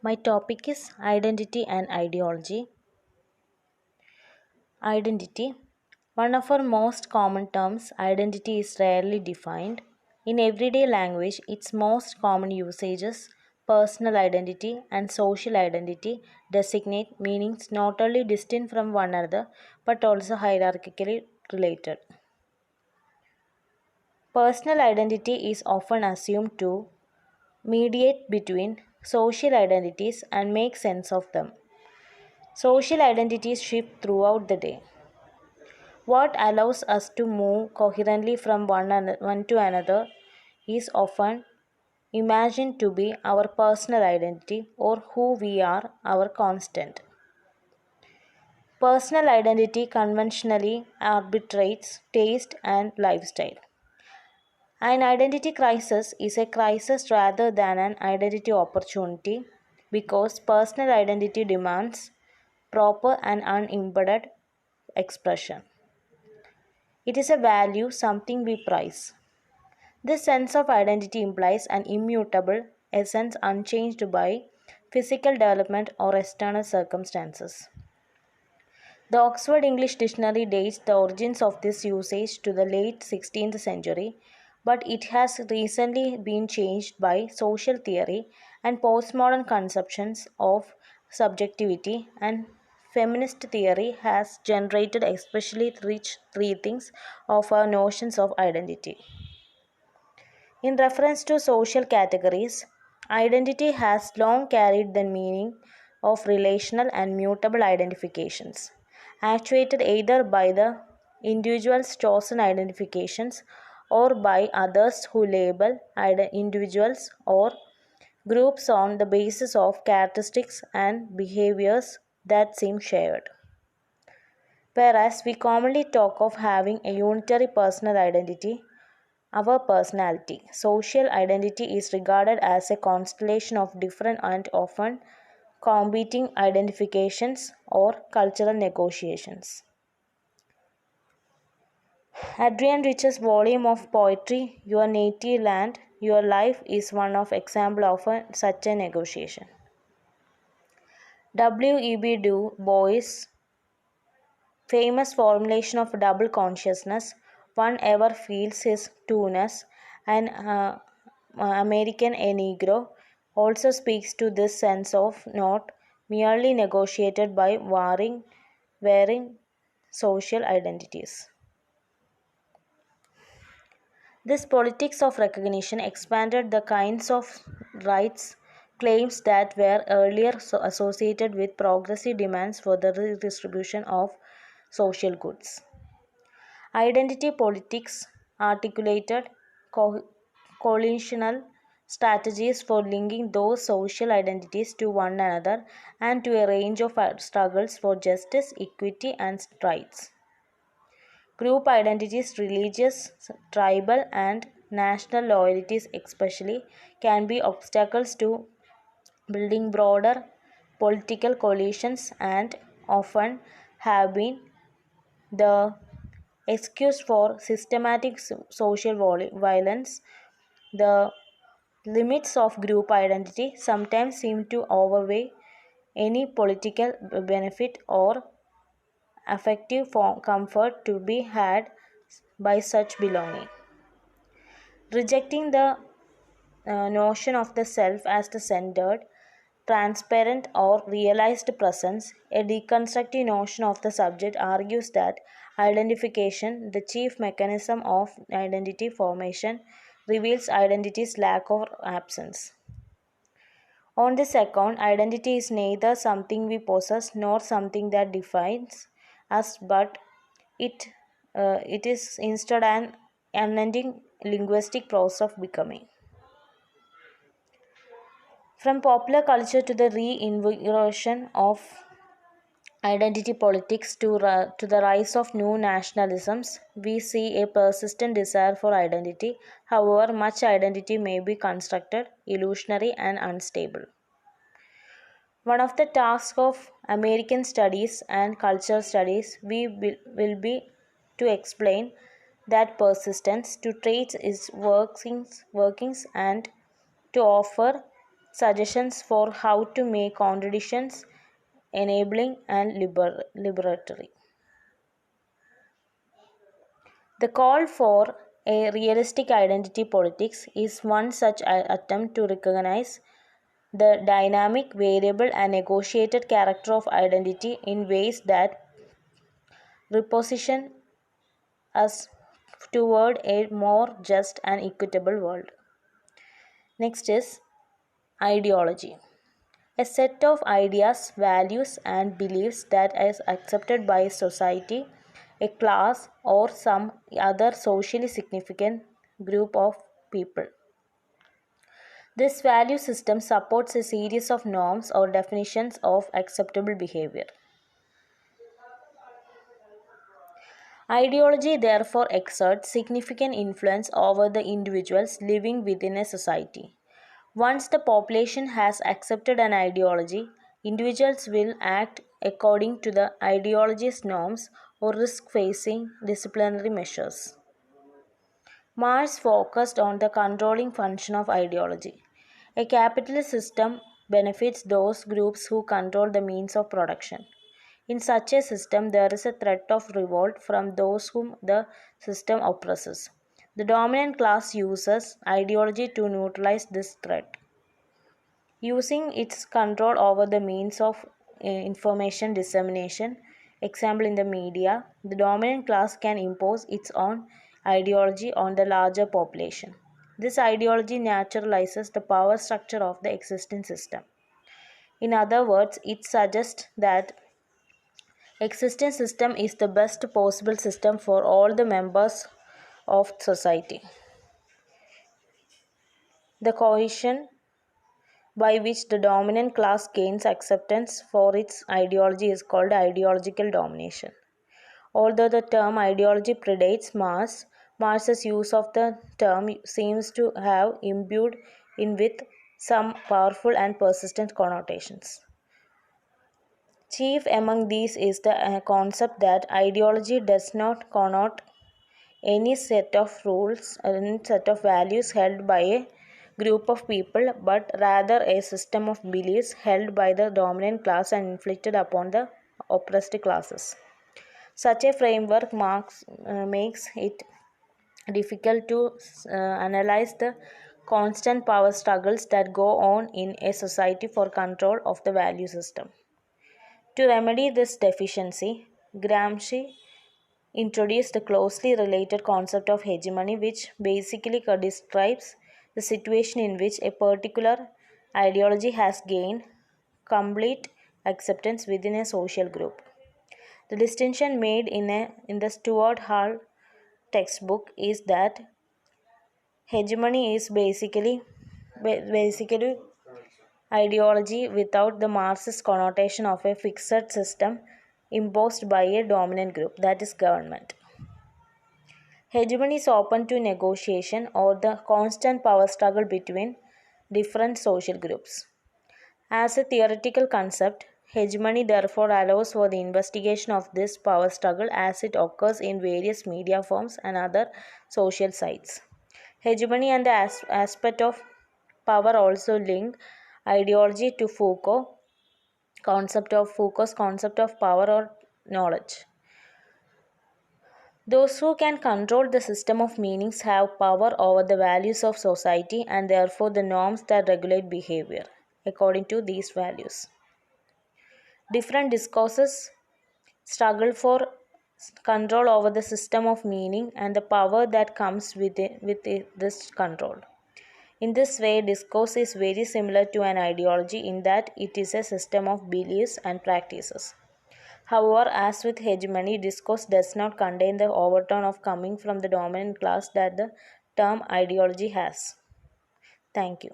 My topic is identity and ideology. Identity. One of our most common terms, identity is rarely defined. In everyday language, its most common usages, personal identity and social identity, designate meanings not only distinct from one another but also hierarchically related. Personal identity is often assumed to mediate between social identities and make sense of them. Social identities shift throughout the day. What allows us to move coherently from one to another is often imagined to be our personal identity or who we are, our constant. Personal identity conventionally arbitrates taste and lifestyle. An identity crisis is a crisis rather than an identity opportunity because personal identity demands proper and unimpeded expression. It is a value, something we prize. This sense of identity implies an immutable essence unchanged by physical development or external circumstances. The Oxford English Dictionary dates the origins of this usage to the late 16th century, but it has recently been changed by social theory and postmodern conceptions of subjectivity, and feminist theory has generated especially rich rethink of our notions of identity. In reference to social categories, identity has long carried the meaning of relational and mutable identifications, actuated either by the individual's chosen identifications or by others who label individuals or groups on the basis of characteristics and behaviors that seem shared. Whereas we commonly talk of having a unitary personal identity, our personality. Social identity is regarded as a constellation of different and often competing identifications or cultural negotiations. Adrian Rich's volume of poetry, Your Native Land, Your Life, is one of example of such a negotiation. W.E.B. Du Bois' famous formulation of double consciousness, one ever feels his two-ness, and American a Negro, also speaks to this sense of not merely negotiated by varying social identities. This politics of recognition expanded the kinds of rights claims that were earlier associated with progressive demands for the redistribution of social goods. Identity politics articulated coalitional strategies for linking those social identities to one another and to a range of struggles for justice, equity, and rights. Group identities, religious, tribal, and national loyalties, especially, can be obstacles to building broader political coalitions and often have been the excuse for systematic social violence. The limits of group identity sometimes seem to outweigh any political benefit or affective comfort to be had by such belonging. Rejecting the notion of the self as the centered, transparent, or realized presence, a deconstructive notion of the subject argues that identification, the chief mechanism of identity formation, reveals identity's lack or absence. On this account, identity is neither something we possess nor something that defines us, but it, it is instead an unending linguistic process of becoming. From popular culture to the reinvigoration of identity politics to the rise of new nationalisms, we see a persistent desire for identity. However, much identity may be constructed, illusionary, and unstable. One of the tasks of American studies and cultural studies will be to explain that persistence, to trace its workings and to offer suggestions for how to make contradictions enabling and liberatory. The call for a realistic identity politics is one such attempt to recognize the dynamic, variable, and negotiated character of identity in ways that reposition us toward a more just and equitable world. Next is ideology. A set of ideas, values, and beliefs that is accepted by a society, a class, or some other socially significant group of people. This value system supports a series of norms or definitions of acceptable behavior. Ideology therefore exerts significant influence over the individuals living within a society. Once the population has accepted an ideology, individuals will act according to the ideology's norms or risk facing disciplinary measures. Marx focused on the controlling function of ideology. A capitalist system benefits those groups who control the means of production. In such a system, there is a threat of revolt from those whom the system oppresses. The dominant class uses ideology to neutralize this threat. Using its control over the means of information dissemination, example in the media, the dominant class can impose its own ideology on the larger population. This ideology naturalizes the power structure of the existing system. In other words, it suggests that existing system is the best possible system for all the members of society. The cohesion by which the dominant class gains acceptance for its ideology is called ideological domination. Although the term ideology predates Marx, Marx's use of the term seems to have imbued in with some powerful and persistent connotations. Chief among these is the concept that ideology does not connote any set of rules, any set of values held by a group of people, but rather a system of beliefs held by the dominant class and inflicted upon the oppressed classes. Such a framework makes it difficult to analyze the constant power struggles that go on in a society for control of the value system. To remedy this deficiency, Gramsci introduced the closely related concept of hegemony, which basically describes the situation in which a particular ideology has gained complete acceptance within a social group. The distinction made in the Stuart Hall textbook is that hegemony is basically ideology without the Marxist connotation of a fixed system imposed by a dominant group, that is government. Hegemony is open to negotiation or the constant power struggle between different social groups. As a theoretical concept, hegemony therefore allows for the investigation of this power struggle as it occurs in various media forms and other social sites. Hegemony and the aspect of power also link ideology to Foucault's concept of power or knowledge. Those who can control the system of meanings have power over the values of society and therefore the norms that regulate behavior according to these values. Different discourses struggle for control over the system of meaning and the power that comes with this control. In this way, discourse is very similar to an ideology in that it is a system of beliefs and practices. However, as with hegemony, discourse does not contain the overtone of coming from the dominant class that the term ideology has. Thank you.